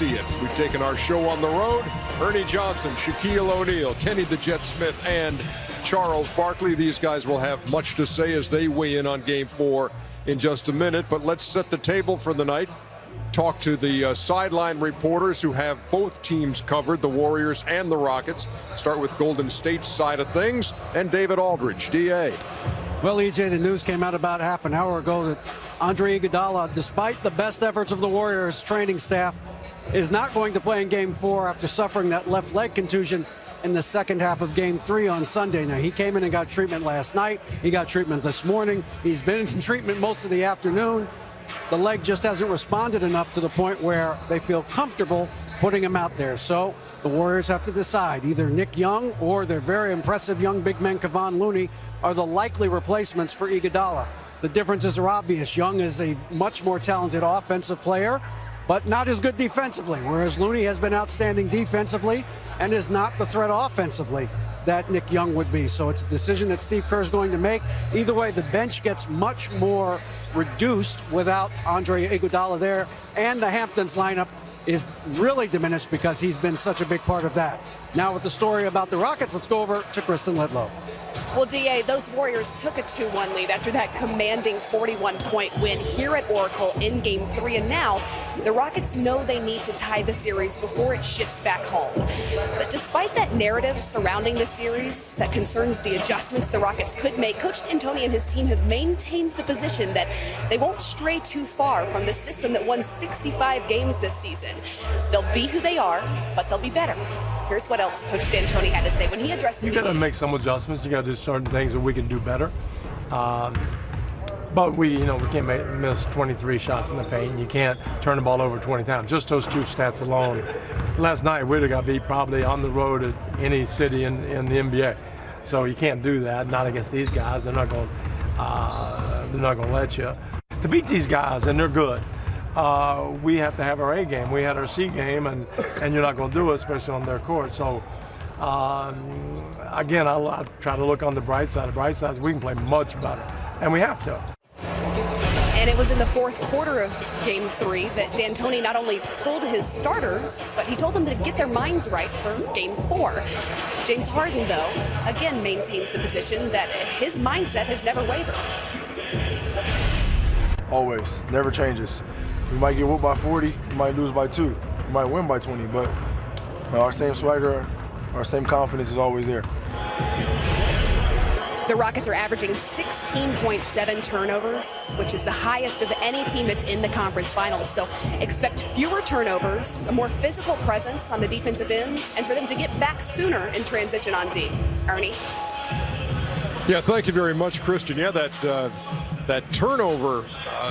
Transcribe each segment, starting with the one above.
see it. We've taken our show on the road. Ernie Johnson, Shaquille O'Neal, Kenny the Jet Smith, and Charles Barkley. These guys will have much to say as they weigh in on Game 4 in just a minute. But let's set the table for the night. Talk to the sideline reporters who have both teams covered, the Warriors and the Rockets. Start with Golden State's side of things, and David Aldridge, DA. Well, EJ, the news came out about half an hour ago that Andre Iguodala, despite the best efforts of the Warriors training staff, is not going to play in Game 4 after suffering that left leg contusion in the second half of Game 3 on Sunday. Now, he came in and got treatment last night. He got treatment this morning. He's been in treatment most of the afternoon. The leg just hasn't responded enough to the point where they feel comfortable putting him out there. So the Warriors have to decide. Either Nick Young or their very impressive young big man Kevon Looney are the likely replacements for Iguodala. The differences are obvious. Young is a much more talented offensive player, but not as good defensively, whereas Looney has been outstanding defensively and is not the threat offensively that Nick Young would be. So it's a decision that Steve Kerr is going to make. Either way, the bench gets much more reduced without Andre Iguodala there, and the Hamptons lineup is really diminished because he's been such a big part of that. Now with the story about the Rockets, let's go over to Kristen Ledlow. Well, DA, those Warriors took a 2-1 lead after that commanding 41-point win here at Oracle in Game 3. And now the Rockets know they need to tie the series before it shifts back home. But despite that narrative surrounding the series that concerns the adjustments the Rockets could make, Coach D'Antoni and his team have maintained the position that they won't stray too far from the system that won 65 games this season. They'll be who they are, but they'll be better. Here's what else Coach D'Antoni had to say when he addressed the media. You got to make some adjustments. You got to do certain things that we can do better. But we can't miss 23 shots in the paint. You can't turn the ball over 20 times. Just those two stats alone. Last night we'd have got beat probably on the road at any city in the NBA. So you can't do that. Not against these guys. They're not going to let you. To beat these guys, and they're good. We have to have our A game. We had our C game, and you're not going to do it, especially on their court. So, again, I try to look on the bright side. The bright side is we can play much better, and we have to. And it was in the fourth quarter of Game 3 that D'Antoni not only pulled his starters, but he told them to get their minds right for Game 4. James Harden, though, again maintains the position that his mindset has never wavered. Always, never changes. We might get whooped by 40, we might lose by 2, we might win by 20, but our same swagger, our same confidence is always there. The Rockets are averaging 16.7 turnovers, which is the highest of any team that's in the conference finals. So expect fewer turnovers, a more physical presence on the defensive end, and for them to get back sooner in transition on D. Ernie? Yeah, thank you very much, Kristen. Yeah, that turnover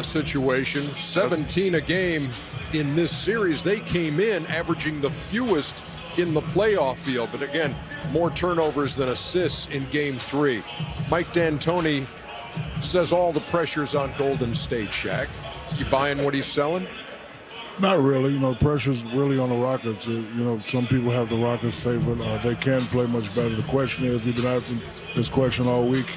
situation, 17 a game in this series. They came in averaging the fewest in the playoff field, but again, more turnovers than assists in Game 3. Mike D'Antoni says all the pressure's on Golden State, Shaq. You buying what he's selling? Not really. Pressure's really on the Rockets. Some people have the Rockets favored. They can play much better. The question is, we've been asking this question all week,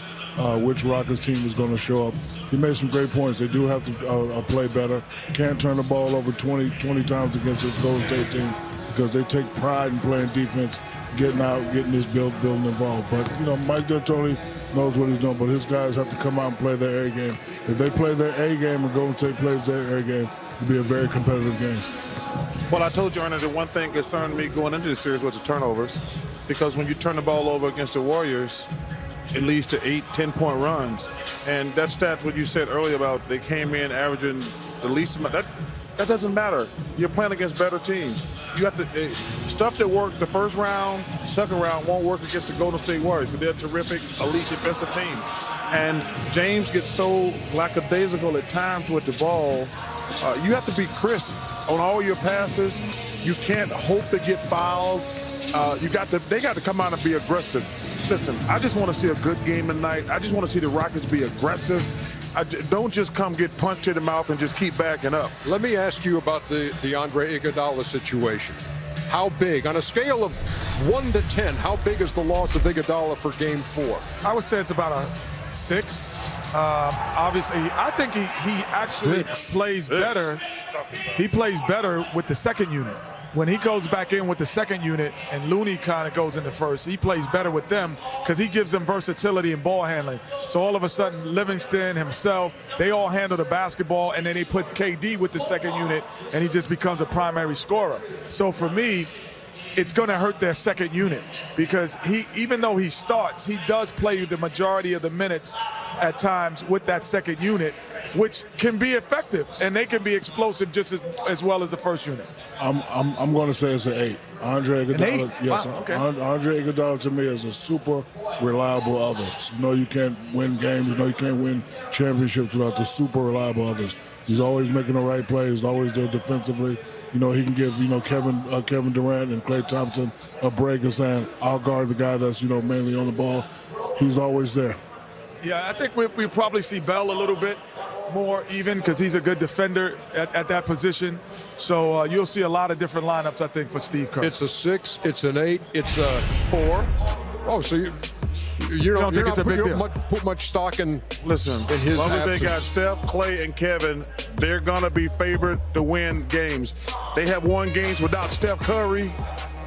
which Rockets team is going to show up. He made some great points. They do have to play better. Can't turn the ball over 20 times against this Golden State team because they take pride in playing defense, getting out, getting this building involved. But, Mike D'Antoni knows what he's doing, but his guys have to come out and play their A game. If they play their A game and Golden State plays their A game, it'll be a very competitive game. Well, I told you, Ernie, that one thing concerned me going into the series was the turnovers, because when you turn the ball over against the Warriors, it leads to 8-10 point runs. And that stat, what you said earlier about they came in averaging the least amount, that doesn't matter. You're playing against better teams. You have to, stuff that worked the first round, second round won't work against the Golden State Warriors, but they're a terrific elite defensive team. And James gets so lackadaisical at times with the ball. You have to be crisp on all your passes. You can't hope to get fouled. They got to come out and be aggressive. Listen, I just want to see a good game tonight. I just want to see the Rockets be aggressive. Don't just come get punched in the mouth and just keep backing up. Let me ask you about the Andre Iguodala situation. How big, on a scale of 1 to 10, how big is the loss of Iguodala for Game 4? I would say it's about a 6. Obviously, I think he actually plays better. He plays better with the second unit. When he goes back in with the second unit and Looney kind of goes into first, he plays better with them because he gives them versatility and ball handling. So all of a sudden, Livingston, himself, they all handle the basketball, and then they put KD with the second unit, and he just becomes a primary scorer. So for me, it's going to hurt their second unit because even though he starts, he does play the majority of the minutes at times with that second unit, which can be effective, and they can be explosive just as well as the first unit. I'm going to say it's an 8. Andre Iguodala, yes, wow, okay. Andre Iguodala to me is a super reliable other. You know you can't win games, you know you can't win championships without the super reliable others. He's always making the right plays, always there defensively. You know, he can give, Kevin Durant and Klay Thompson a break and saying, I'll guard the guy that's, mainly on the ball. He's always there. Yeah, I think we probably see Bell a little bit more even because he's a good defender at that position. So you'll see a lot of different lineups, I think, for Steve Kerr. It's a 6, it's an 8, it's a 4. Oh, so you don't think it's a big deal? Put much stock in. Listen, in his as long as absence. they got Steph, Klay, and Kevin, they're gonna be favored to win games. They have won games without Steph Curry.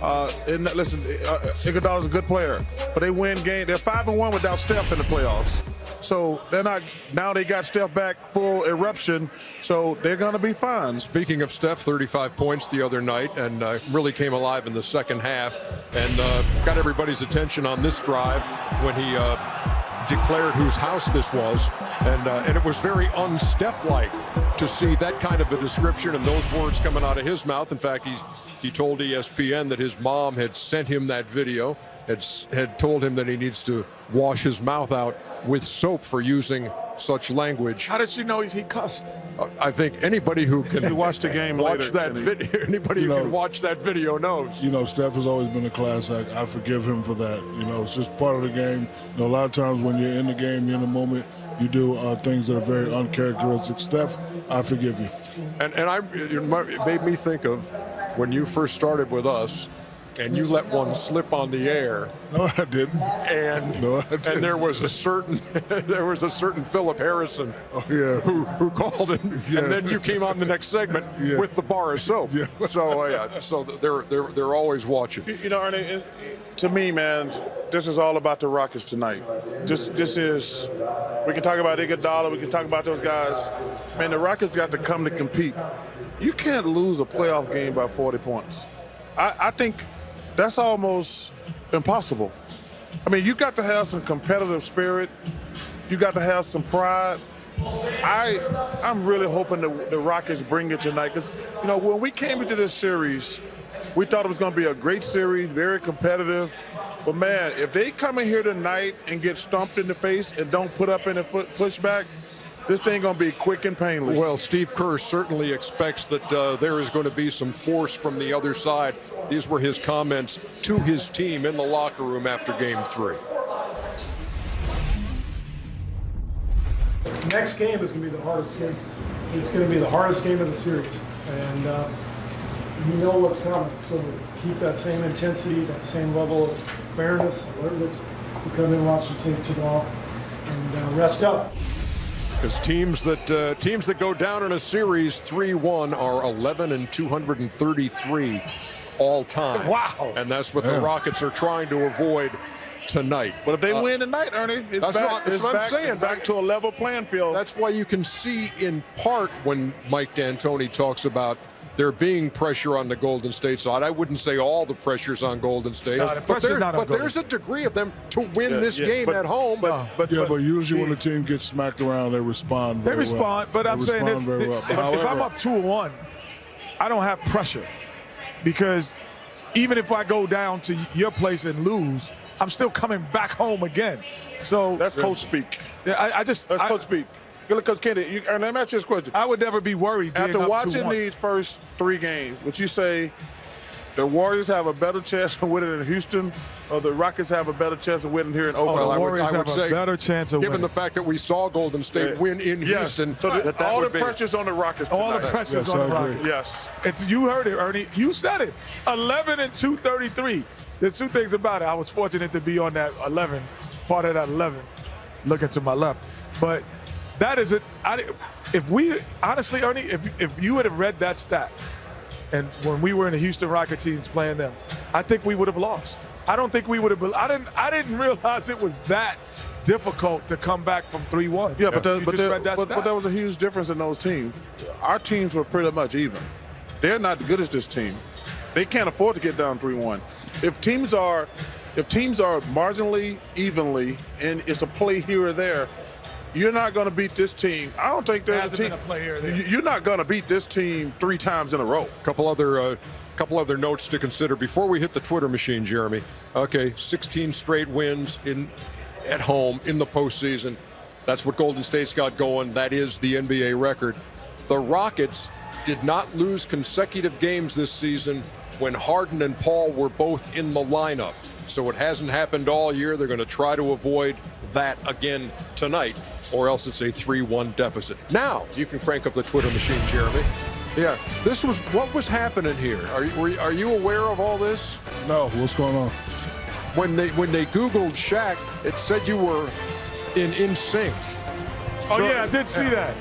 And listen, Iguodala's a good player, but they win games. They're 5-1 without Steph in the playoffs. So they're not. Now they got Steph back full eruption, so they're going to be fine. Speaking of Steph, 35 points the other night, and really came alive in the second half, and got everybody's attention on this drive when he declared whose house this was, and it was very un-Steph-like to see that kind of a description and those words coming out of his mouth. In fact, he told ESPN that his mom had sent him that video, had told him that he needs to wash his mouth out with soap for using such language. How did she know he cussed? I think anybody who can watch the game watch later, that video, anybody who can watch that video knows. Steph has always been a class act. I forgive him for that. It's just part of the game. A lot of times when you're in the game, you're in the moment, you do things that are very uncharacteristic. Steph, I forgive you. And it made me think of when you first started with us, and you let one slip on the air. No, I didn't. And there was a certain Philip Harrison who called it, and then you came on the next segment with the bar of soap. Yeah. So they're always watching. Ernie, to me, man, this is all about the Rockets tonight. This is. We can talk about Iguodala. We can talk about those guys. Man, the Rockets got to come to compete. You can't lose a playoff game by 40 points. I think that's almost impossible. I mean, you got to have some competitive spirit. You got to have some pride. I'm really hoping the Rockets bring it tonight because, when we came into this series, we thought it was going to be a great series, very competitive. But, man, if they come in here tonight and get stomped in the face and don't put up any pushback, this thing going to be quick and painless. Well, Steve Kerr certainly expects that there is going to be some force from the other side. These were his comments to his team in the locker room after Game 3. Next game is going to be the hardest game. It's going to be the hardest game of the series, and you know what's coming. So keep that same intensity, that same level of fairness, alertness. You come in and watch the tape tomorrow, and rest up. Because teams that go down in a series 3-1 are 11-233 all time. Wow! And that's what the Rockets are trying to avoid tonight. But if they win tonight, Ernie, it's back to a level playing field. That's why you can see in part when Mike D'Antoni talks about there being pressure on the Golden State side. I wouldn't say all the pressure's on Golden State, but there's a degree of them to win this game at home. But usually when the team gets smacked around, they respond very well. But I'm saying this, if I'm up 2-1, I don't have pressure because even if I go down to your place and lose, I'm still coming back home again. So that's coach speak. That's coach speak. Because Kenny, let me ask you this question. I would never be worried. After watching these first 3 games, would you say the Warriors have a better chance of winning in Houston, or the Rockets have a better chance of winning here in Oakland? The Warriors have a better chance of winning. Given the fact that we saw Golden State win in Houston, so all the pressure's on the Rockets tonight. All the pressure's on the Rockets. Yes. You heard it, Ernie. You said it. 11-233. There's 2 things about it. I was fortunate to be on that 11, part of that 11, looking to my left. But that is it. If we honestly, Ernie, if you would have read that stat, and when we were in the Houston Rocket teams playing them, I think we would have lost. I don't think we would have. I didn't realize it was that difficult to come back from 3-1. Yeah, but there was a huge difference in those teams. Our teams were pretty much even. They're not as good as this team. They can't afford to get down 3-1. If teams are marginally evenly and it's a play here or there, you're not going to beat this team. I don't think there's a team. Been a play here or there. You're not going to beat this team 3 times in a row. Couple other notes to consider before we hit the Twitter machine, Jeremy. Okay, 16 straight wins at home in the postseason. That's what Golden State's got going. That is the NBA record. The Rockets did not lose consecutive games this season when Harden and Paul were both in the lineup. So it hasn't happened all year. They're going to try to avoid that again tonight, or else it's a 3-1 deficit. Now you can crank up the Twitter machine, Jeremy. Yeah, what was happening here? Are you aware of all this? No, what's going on? When they Googled Shaq, it said you were in sync. Oh yeah, I did see that.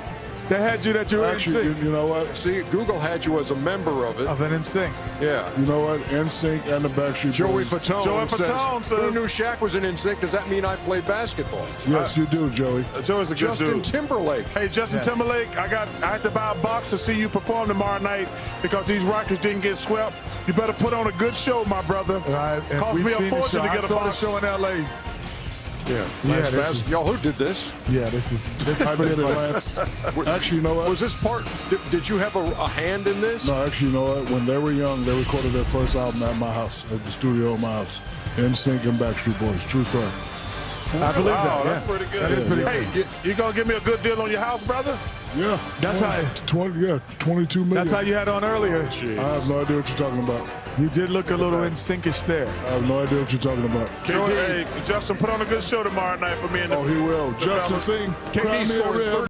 They had you that you were Actually, NSYNC. you know what? See, Google had you as a member of it. Of an NSYNC. Yeah. You know what? NSYNC and the Backstreet Joey Boys. Fatone says, who knew Shaq was in NSYNC? Does that mean I played basketball? Yes, you do, Joey. Joey's a good Justin dude. Timberlake. Hey, Justin Timberlake, I had to buy a box to see you perform tomorrow night because these Rockets didn't get swept. You better put on a good show, my brother. Cost me a fortune to get a box. I saw the show in L.A. Yeah, Yeah, nice y'all, who did this? Yeah, this I did it, Lance. Actually, you know what? Was this part? Did you have a hand in this? No, actually, you know what? When they were young, they recorded their first album at my house, at the studio at my house. NSYNC and Backstreet Boys. True story. I believe that. That's pretty good. That is pretty good. Hey, you gonna give me a good deal on your house, brother? Yeah. That's how. 22 million. That's how you had on earlier. I have no idea what you're talking about. You did look a little NSYNC-ish there. I have no idea what you're talking about. Hey, Justin, put on a good show tomorrow night for me. Oh, he will. Justin Singh. KD scored